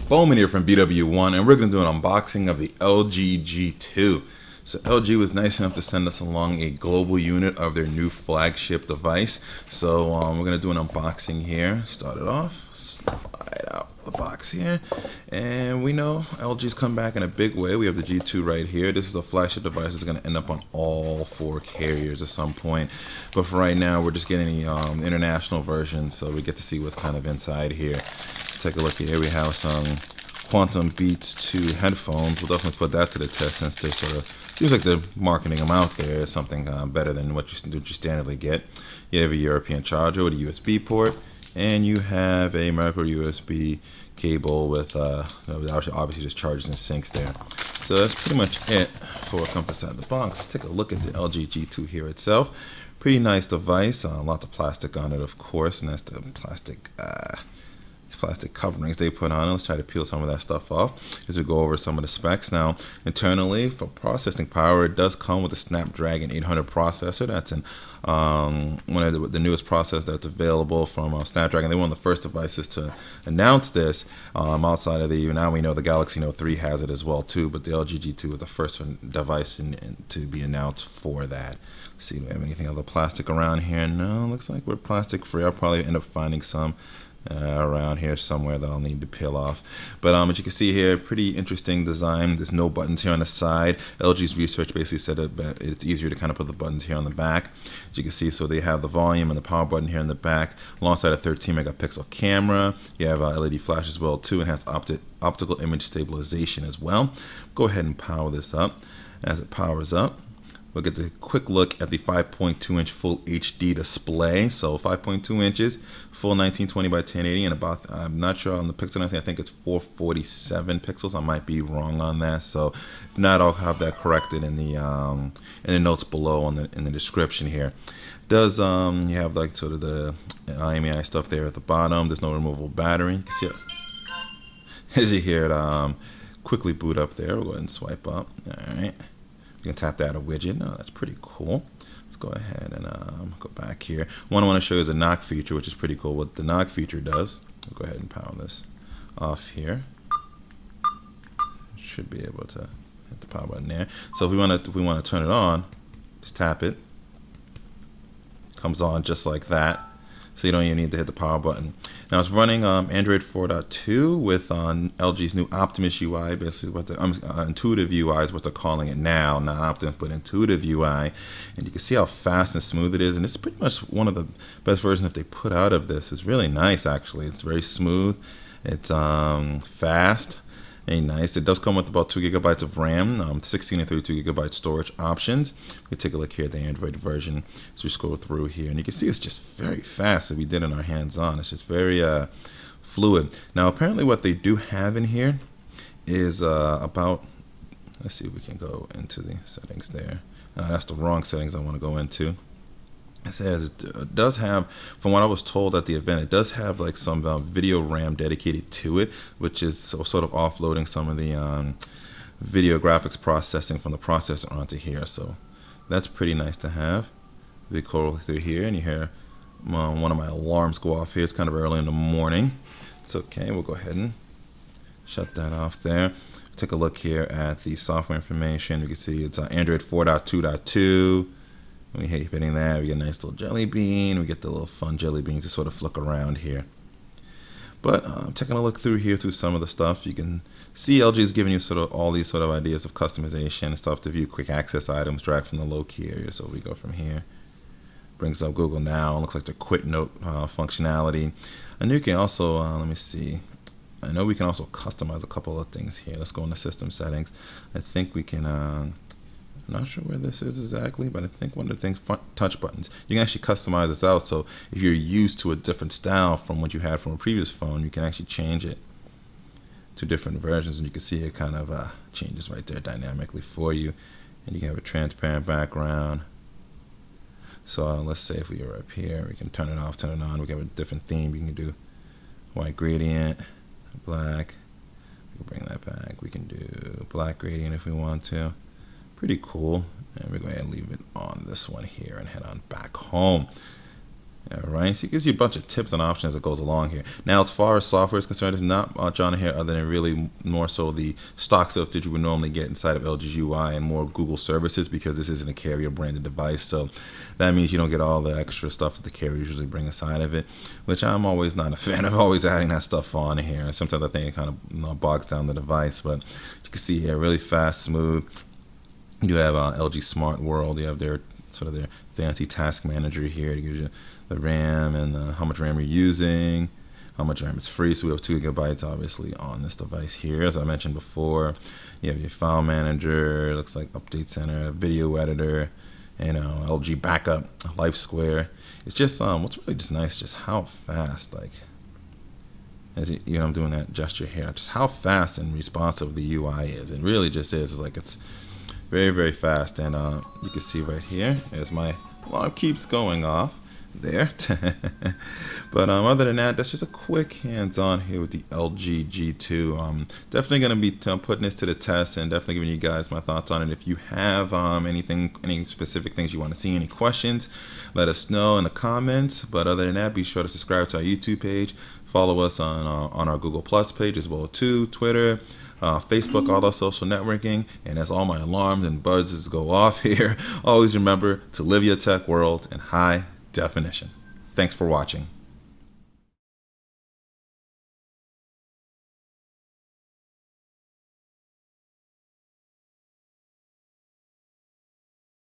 Bowman here from BWOne, and we're going to do an unboxing of the LG G2. So LG was nice enough to send us along a global unit of their new flagship device. So we're going to do an unboxing here. Start it off, slide out the box here, and we know LG's come back in a big way. We have the G2 right here. This is a flagship device that's going to end up on all 4 carriers at some point. But for right now, we're just getting the international version, so we get to see what's kind of inside here. Take a look here. We have some QuadBeats 2 headphones. We'll definitely put that to the test since they sort of seems like they're marketing them out there as something better than what you standardly get. You have a European charger with a USB port, and you have a micro USB cable with obviously just charges and syncs there. So that's pretty much it for what comes inside the box. Let's take a look at the LG G2 here itself. Pretty nice device. Lots of plastic on it, of course, and that's the plastic coverings they put on it. Let's try to peel some of that stuff off as we go over some of the specs. Now, internally, for processing power, it does come with a Snapdragon 800 processor. That's one of the newest processors that's available from Snapdragon. They were one of the first devices to announce this. Outside of now we know the Galaxy Note 3 has it as well too, but the LG G2 was the first device to be announced for that. Let's see, do we have anything other plastic around here? No, looks like we're plastic free. I'll probably end up finding some around here somewhere that I'll need to peel off. But as you can see here, pretty interesting design. There's no buttons here on the side. LG's research basically said that it's easier to kind of put the buttons here on the back. As you can see, so they have the volume and the power button here in the back, alongside a 13 megapixel camera. You have LED flash as well too, and has optical image stabilization as well. Go ahead and power this up. As it powers up, we'll get a quick look at the 5.2-inch full HD display. So 5.2 inches, full 1920 by 1080, and about, I'm not sure on the pixel, I think it's 447 pixels. I might be wrong on that. So if not, I'll have that corrected in the notes below in the description here. Does you have like sort of the IMEI stuff there at the bottom. There's no removable battery. You can see it as you hear it quickly boot up there. We'll go ahead and swipe up. All right. You can tap that a widget. Oh, that's pretty cool. Let's go ahead and go back here. One I want to show you is a knock feature, which is pretty cool. What the knock feature does, we'll go ahead and power this off here. Should be able to hit the power button there. So if we want to turn it on, just tap it. Comes on just like that. So you don't even need to hit the power button. Now it's running Android 4.2 with LG's new Optimus UI, basically what the intuitive UI is what they're calling it now, not Optimus but intuitive UI. And you can see how fast and smooth it is, and it's pretty much one of the best versions that they put out of this. It's really nice actually. It's very smooth. It's fast. Very nice. It does come with about 2 GB of RAM, 16 and 32 GB storage options. We take a look here at the Android version as we scroll through here, and you can see it's just very fast. As we did in our hands-on, it's just very fluid. Now, apparently, what they do have in here is about. Let's see if we can go into the settings there. That's the wrong settings I want to go into. It says it does have, from what I was told at the event, it does have like some video RAM dedicated to it, which is sort of offloading some of the video graphics processing from the processor onto here. So that's pretty nice to have. We go through here and you hear one of my alarms go off here. It's kind of early in the morning. It's okay. We'll go ahead and shut that off there. Take a look here at the software information. You can see it's Android 4.2.2. We hate hitting that. We get a nice little jelly bean. We get the little fun jelly beans to sort of flick around here. But taking a look through here through some of the stuff, you can see LG is giving you sort of all these sort of ideas of customization and stuff to view quick access items, drag from the low key area. So we go from here. Brings up Google Now. Looks like the Quick Note functionality. And you can also, let me see. I know we can also customize a couple of things here. Let's go into system settings. I think we can. I'm not sure where this is exactly, but I think one of the things, touch buttons, you can actually customize this out. So if you're used to a different style from what you had from a previous phone, you can actually change it to different versions, and you can see it kind of changes right there dynamically for you. And you can have a transparent background. So let's say if we are up here, we can turn it off, turn it on. We can have a different theme. You can do white gradient, black. We can bring that back. We can do black gradient if we want to. Pretty cool. And we're going to leave it on this one here and head on back home. Alright, so it gives you a bunch of tips and options that goes along here. Now, as far as software is concerned, there's not much on here other than really more so the stock stuff that you would normally get inside of LG's UI and more Google services, because this isn't a carrier branded device. So that means you don't get all the extra stuff that the carriers usually bring inside of it, which I'm always not a fan of always adding that stuff on here. And sometimes I think it kind of bogs down the device, but you can see here, really fast, smooth. You have LG Smart World. You have their sort of their fancy task manager here. It gives you the RAM and how much RAM you're using, how much RAM is free. So we have 2 GB obviously on this device here. As I mentioned before, you have your file manager, it looks like update center, video editor, you know, LG backup, life square. It's just what's really just nice, just how fast, like, as you know, I'm doing that gesture here, just how fast and responsive the UI is. It really just is. It's like it's very, very fast. And you can see right here as my alarm keeps going off there. But other than that, that's just a quick hands-on here with the LG G2. Definitely going to be putting this to the test and definitely giving you guys my thoughts on it. If you have any specific things you want to see, any questions, let us know in the comments. But other than that, be sure to subscribe to our YouTube page, follow us on our Google Plus page as well too, Twitter, Facebook, all our social networking. And as all my alarms and buzzes go off here, always remember to live your tech world in high definition. Thanks for watching.